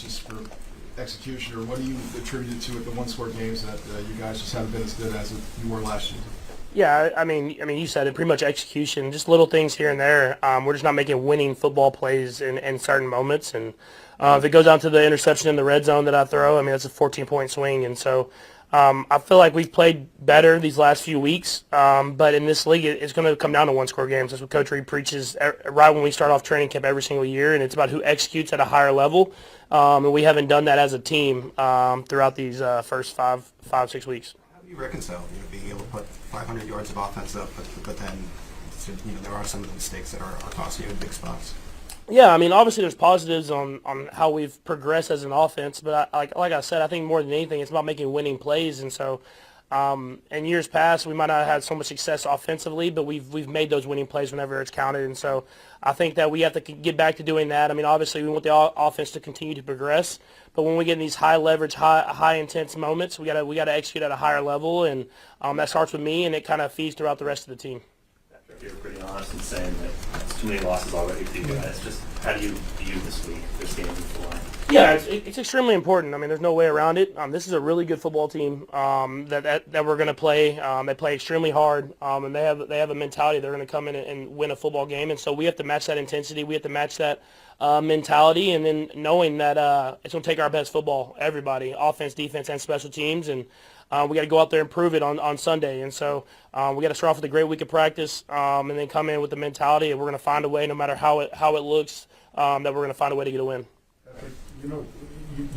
just for execution, or what do you attribute it to at the one-score games that you guys just haven't been as good as you were last season? Yeah, I mean, you said it. Pretty much execution, just little things here and there. We're just not making winning football plays in certain moments. And if it goes down to the interception in the red zone that I throw, I mean, that's a 14-point swing. And so I feel like we've played better these last few weeks. But in this league, it's going to come down to one-score games. That's what Coach Reed preaches right when we start off training camp every single year. And it's about who executes at a higher level. And we haven't done that as a team throughout these first 6 weeks. How do you reconcile, being able to put 500 yards of offense up, but then, there are some of the mistakes that are costing you in big spots? Yeah, I mean, obviously there's positives on how we've progressed as an offense, but like I said, I think more than anything, it's about making winning plays. And so in years past, we might not have had so much success offensively, but we've made those winning plays whenever it's counted. And so I think that we have to get back to doing that. I mean, obviously we want the offense to continue to progress, but when we get in these high leverage, high intense moments, we gotta execute at a higher level, and that starts with me, and it kind of feeds throughout the rest of the team. You're pretty honest in saying that it's too many losses already for you guys. Just how do you view this week, this game with the line? Yeah, it's extremely important. I mean, there's no way around it. This is a really good football team that we're going to play. They play extremely hard, and they have a mentality. They're going to come in and win a football game, and so we have to match that intensity. We have to match that mentality, and then knowing that it's going to take our best football, everybody, offense, defense, and special teams, and we got to go out there and prove it on Sunday. And so we got to start off with a great week of practice, and then come in with the mentality, and we're going to find a way, no matter how it looks, that we're going to find a way to get a win.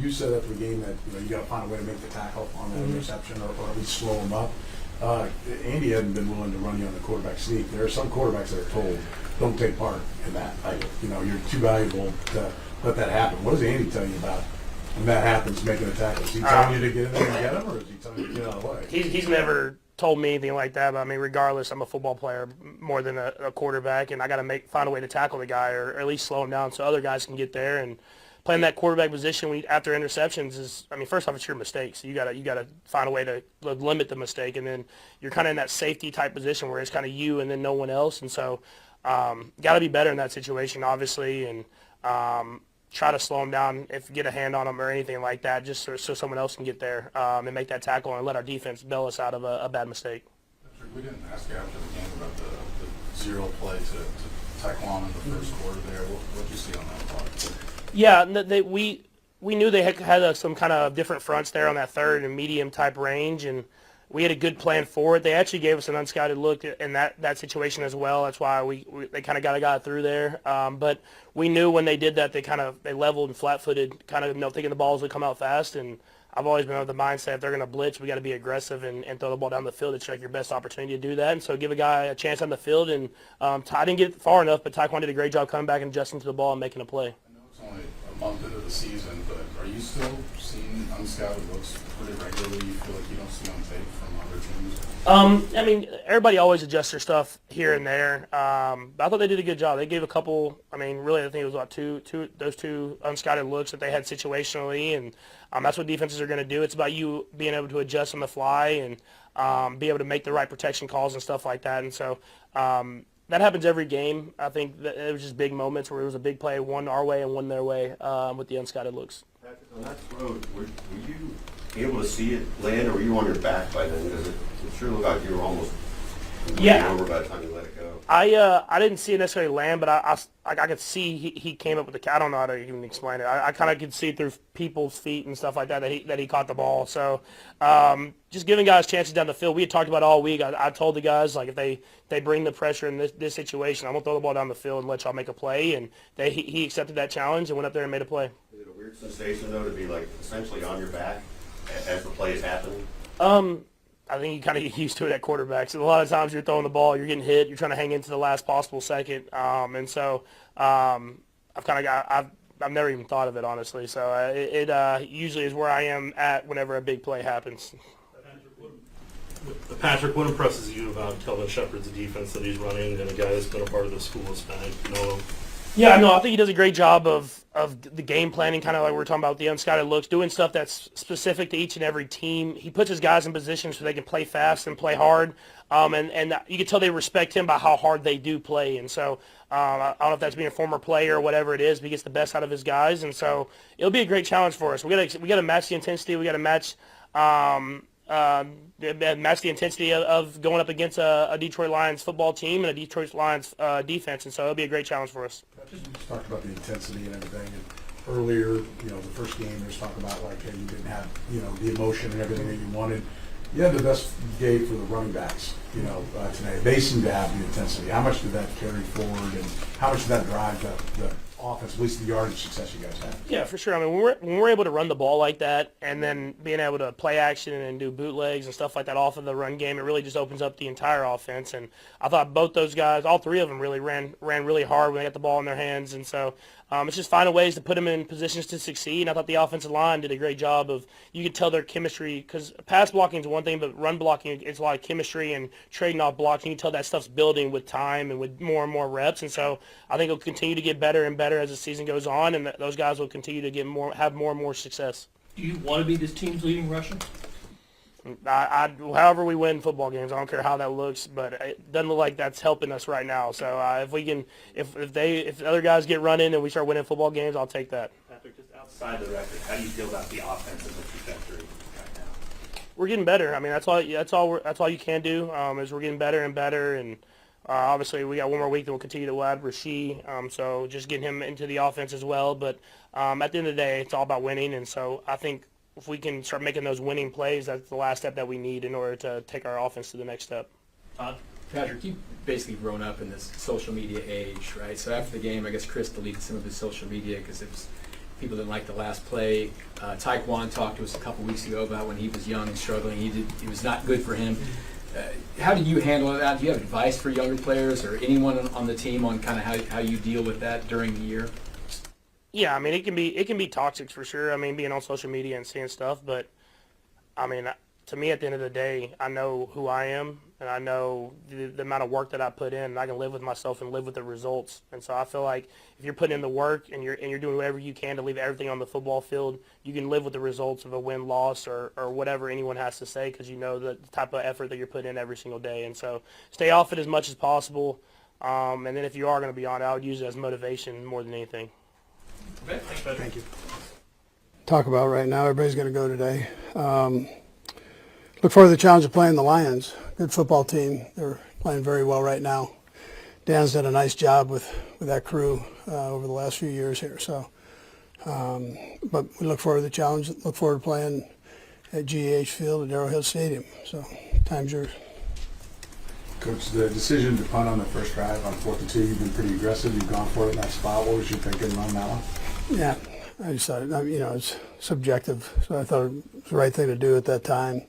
You said after the game that you got to find a way to make the tackle on that interception, or at least slow them up. Andy hadn't been willing to run you on the quarterback sneak. There are some quarterbacks that are told don't take part in that. You're too valuable to let that happen. What does Andy tell you about when that happens, making a tackle? Is he telling you to get in there and get him, or is he telling you to get out of the way? He's never told me anything like that, but I mean, regardless, I'm a football player more than a quarterback, and I got to find a way to tackle the guy, or at least slow him down so other guys can get there. And playing that quarterback position after interceptions is, I mean, first off, it's your mistake, so you gotta find a way to limit the mistake, and then you're kind of in that safety type position where it's kind of you and then no one else, and so got to be better in that situation, obviously, and try to slow him down, if get a hand on him or anything like that, just so someone else can get there and make that tackle and let our defense bail us out of a bad mistake. Patrick, we didn't ask you after the game about the zero play to Taekwon in the first quarter there. What did you see on that part? Yeah, we knew they had some kind of different fronts there on that third and medium type range, and we had a good plan for it. They actually gave us an unscouted look in that situation as well. That's why they kind of got through there. But we knew when they did that, they leveled and flat-footed, kind of thinking the balls would come out fast. And I've always been of the mindset if they're going to blitz, we got to be aggressive and throw the ball down the field. It's like your best opportunity to do that. And so give a guy a chance on the field. And I didn't get far enough, but Taekwon did a great job coming back and adjusting to the ball and making a play. It's only a month into the season, but are you still seeing unscouted looks pretty regularly? You feel like you don't see on tape from other teams? I mean, everybody always adjusts their stuff here and there. But I thought they did a good job. They gave a couple. I mean, really, I think it was about those two unscouted looks that they had situationally, and that's what defenses are going to do. It's about you being able to adjust on the fly and be able to make the right protection calls and stuff like that. And so. That happens every game. I think that it was just big moments where it was a big play, one our way and one their way with the unscouted looks. Patrick, on that throw, were you able to see it land, or were you on your back by then? Because it sure looked like you were almost over by the time you let it go. I didn't see it necessarily land, but I could see he came up with the. I don't know how to even explain it. I kind of could see through people's feet and stuff like that he caught the ball. So just giving guys chances down the field. We had talked about it all week. I told the guys, like, if they bring the pressure in this situation, I'm gonna throw the ball down the field and let y'all make a play. And he accepted that challenge and went up there and made a play. Is it a weird sensation though to be like essentially on your back as the play is happening? I think you kind of get used to it at quarterbacks. So a lot of times you're throwing the ball, you're getting hit, you're trying to hang into the last possible second, and so I've never even thought of it, honestly. So it usually is where I am at whenever a big play happens. Patrick, what impresses you about Kelvin Shepard's defense that he's running, and a guy that's been a part of the school is Yeah, no, I think he does a great job of the game planning, kind of like we were talking about the unscouted looks, doing stuff that's specific to each and every team. He puts his guys in positions so they can play fast and play hard, and you can tell they respect him by how hard they do play. And so I don't know if that's being a former player or whatever it is, but he gets the best out of his guys, and so it'll be a great challenge for us. We got to match the intensity. We got to match the intensity of going up against a Detroit Lions football team and a Detroit Lions defense, and so it'll be a great challenge for us. You just talked about the intensity and everything, and earlier, the first game, there's talk about like, hey, you didn't have, the emotion and everything that you wanted. You had the best game for the running backs, today. They seem to have the intensity. How much did that carry forward, and how much did that drive the offense, at least the yardage success you guys had? Yeah, for sure. I mean, when we're able to run the ball like that, and then being able to play action and do bootlegs and stuff like that off of the run game, it really just opens up the entire offense. And I thought both those guys, all three of them, really ran really hard when they got the ball in their hands. And so it's just finding ways to put them in positions to succeed. And I thought the offensive line did a great job of, you could tell their chemistry, because pass blocking is one thing, but run blocking, it's a lot of chemistry and trading off blocks. You can tell that stuff's building with time and with more and more reps. And so I think it'll continue to get better and better as the season goes on, and those guys will continue to have more and more success. Do you want to be this team's leading rusher? However we win football games, I don't care how that looks, but it doesn't look like that's helping us right now. So if we can, if the other guys get running and we start winning football games, I'll take that. Patrick, just outside the record, how do you feel about the offense and the trajectory right now? We're getting better. I mean, that's all you can do is we're getting better and better. And obviously, we got one more week that we'll continue to add Rasheed. So just getting him into the offense as well. But at the end of the day, it's all about winning. And so I think if we can start making those winning plays, that's the last step that we need in order to take our offense to the next step. Patrick, you've basically grown up in this social media age, right? So after the game, I guess Chris deleted some of his social media because people didn't like the last play. Taekwon talked to us a couple weeks ago about when he was young and struggling. It was not good for him. How do you handle that? Do you have advice for younger players or anyone on the team on kind of how you deal with that during the year? Yeah, I mean, it can be toxic for sure. I mean, being on social media and seeing stuff, but I mean, to me, at the end of the day, I know who I am, and I know the amount of work that I put in, and I can live with myself and live with the results. And so I feel like if you're putting in the work and you're doing whatever you can to leave everything on the football field, you can live with the results of a win-loss or whatever anyone has to say, because you know the type of effort that you're putting in every single day. And so stay off it as much as possible, and then if you are going to be on it, I would use it as motivation more than anything. Okay, thanks, Patrick. Thank you. Talk about right now. Everybody's going to go today. Look forward to the challenge of playing the Lions. Good football team. They're playing very well right now. Dan's done a nice job with that crew over the last few years here. So, but we look forward to the challenge. Look forward to playing at GEH Field at Arrowhead Stadium. So, time's yours. Coach, the decision to punt on the first drive on 4th and 2, you've been pretty aggressive. You've gone for it in that spot. What was your thinking on that one? Yeah, I just thought, it's subjective. So I thought it was the right thing to do at that time.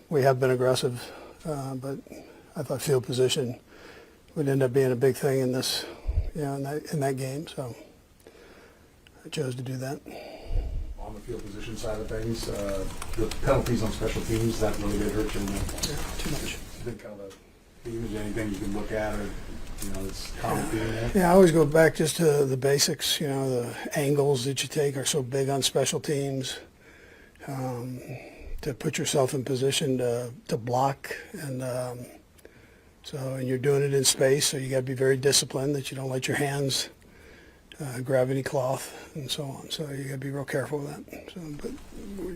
We have been aggressive, but I thought field position would end up being a big thing in this, in that game. So I chose to do that. On the field position side of things, the penalties on special teams, that really did hurt you. Yeah, too much. I think kind of a theme, is there anything you can look at or, it's common theme there? Yeah, I always go back just to the basics. The angles that you take are so big on special teams. To put yourself in position to block, and and you're doing it in space, so you got to be very disciplined that you don't let your hands grab any cloth and so on. So you got to be real careful with that. So, but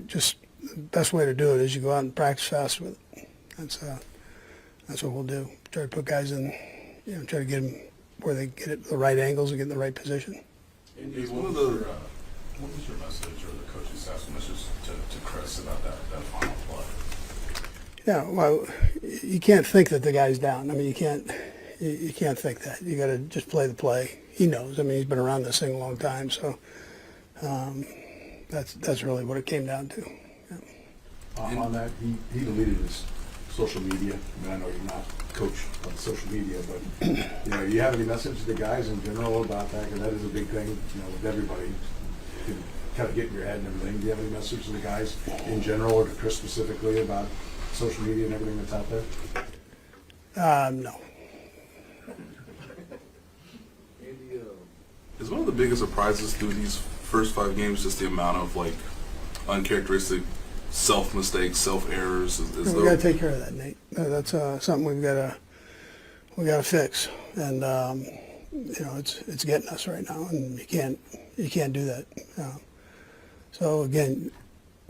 just the best way to do it is you go out and practice fast with it. That's what we'll do. Try to put guys in, try to get them where they get it the right angles and get in the right position. And what was your message or the coaching staff's message to Chris about that final play? Yeah, well, you can't think that the guy's down. I mean, you can't think that. You got to just play the play. He knows. I mean, he's been around this thing a long time, so that's really what it came down to. Yeah. On that, he deleted his social media. I mean, I know you're not coach on social media, but do you have any message to the guys in general about that? Because that is a big thing, with everybody. You can kind of get in your head and everything. Do you have any message to the guys in general or to Chris specifically about social media and everything that's out there? No. Andy, Is one of the biggest surprises through these first 5 games just the amount of like uncharacteristic self mistakes, self errors? We got to take care of that, Nate. That's something we got to fix, and it's getting us right now, and you can't do that. So again,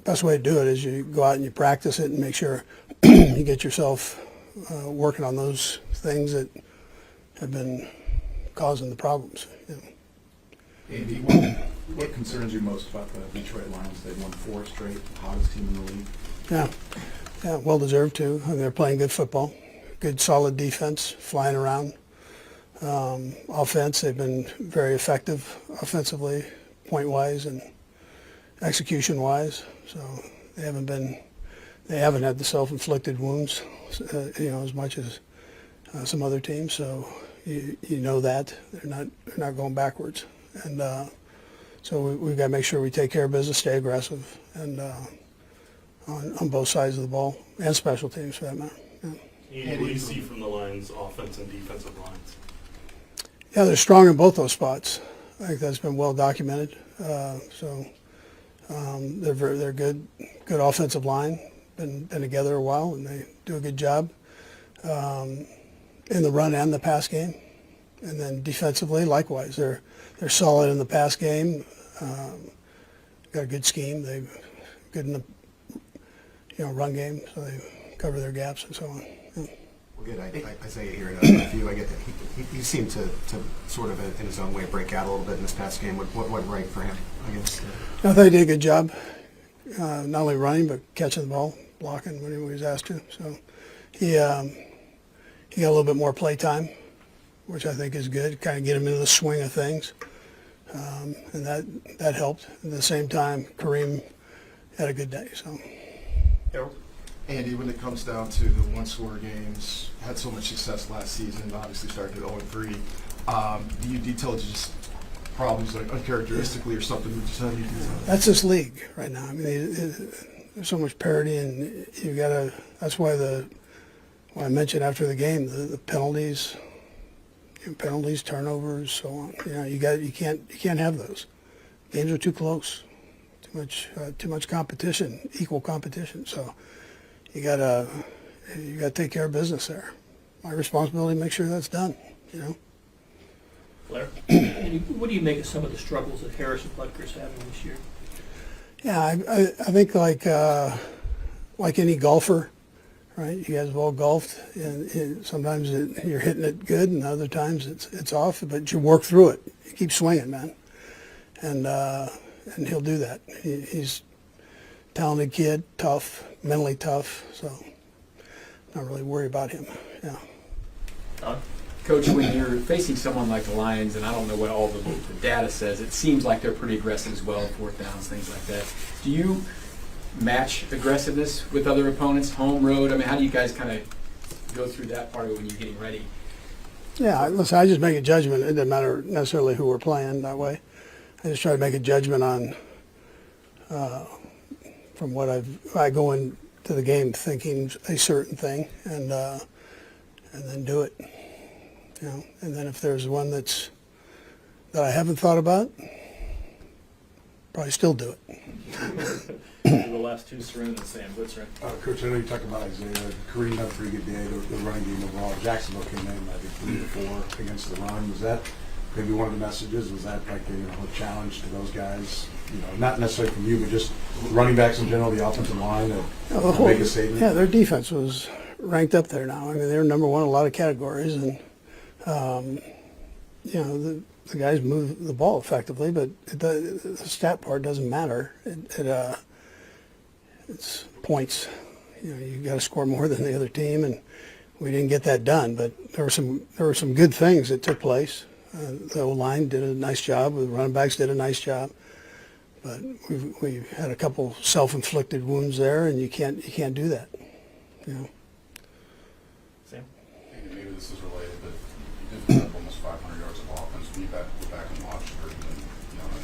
best way to do it is you go out and you practice it and make sure you get yourself working on those things that have been causing the problems. Andy, what concerns you most about the Detroit Lions? They won 4 straight, the hottest team in the league. Yeah, well deserved too. I mean, they're playing good football, good solid defense, flying around. Offense, they've been very effective offensively, point-wise and execution-wise. So they haven't had the self-inflicted wounds, as much as some other teams. So you know that they're not going backwards, and so we've got to make sure we take care of business, stay aggressive, and on both sides of the ball and special teams for that matter. Yeah. And what do you see from the Lions' offense and defensive lines? Yeah, they're strong in both those spots. I think that's been well documented. They're good offensive line. Been together a while, and they do a good job in the run and the pass game. And then defensively, likewise, they're solid in the pass game. Got a good scheme. They're good in the run game, so they cover their gaps and so on. Yeah. Well, good. I say it here in a few. I get that he seemed to sort of in his own way break out a little bit in this past game. What went right for him against? I thought he did a good job, not only running but catching the ball, blocking when he was asked to. So he got a little bit more play time, which I think is good. Kind of get him into the swing of things, and that helped. At the same time, Kareem had a good day. So. Harold? Andy, when it comes down to the one-score games, had so much success last season, obviously started at 0-3. Do you detail just problems like uncharacteristically or something? That's this league right now. I mean, there's so much parity, and you got to. That's why I mentioned after the game the penalties, turnovers, so on. You can't have those. Games are too close. Too much competition, equal competition. So you gotta take care of business there. My responsibility to make sure that's done. Blair? And what do you make of some of the struggles that Harris and Butker's having this year? Yeah, I think like any golfer, right? You guys have all golfed, and sometimes you're hitting it good, and other times it's off. But you work through it. You keep swinging, man, and he'll do that. He's a talented kid, tough, mentally tough, so not really worried about him. Yeah. Coach, when you're facing someone like the Lions, and I don't know what all the data says, it seems like they're pretty aggressive as well, 4th downs, things like that. Do you match aggressiveness with other opponents, home, road? I mean, how do you guys kind of go through that part of it when you're getting ready? Yeah, listen, I just make a judgment. It doesn't matter necessarily who we're playing that way. I just try to make a judgment on from what I go into the game thinking a certain thing, and then do it. And then if there's one that I haven't thought about, probably still do it. The last two, Sarin and Sam Blitzer. Coach, I know you talked about Isaiah. Kareem had a pretty good day. The running game overall. Jacksonville came in, I think, 3-4 against the run. Was that maybe one of the messages? Was that like a challenge to those guys? Not necessarily from you, but just running backs in general, the offensive line, to make a statement? Yeah, their defense was ranked up there now. I mean, they're number one in a lot of categories, and the guys move the ball effectively, but the stat part doesn't matter. It's points. You got to score more than the other team, and we didn't get that done. But there were some good things that took place. The O-line did a nice job. The running backs did a nice job. But we've had a couple self-inflicted wounds there, and you can't do that. Sam? Maybe this is related, but you did put up almost 500 yards of offense. When you go back and watch it,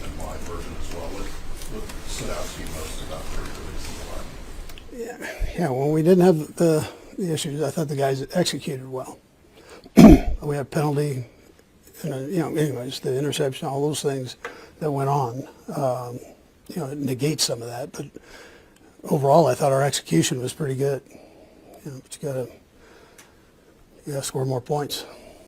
and live version as well. What stood out to you most about the release of the live? Yeah. When we didn't have the issues, I thought the guys executed well. We had penalty And anyways, the interception, all those things that went on, it negates some of that. But overall, I thought our execution was pretty good. But you got to score more points.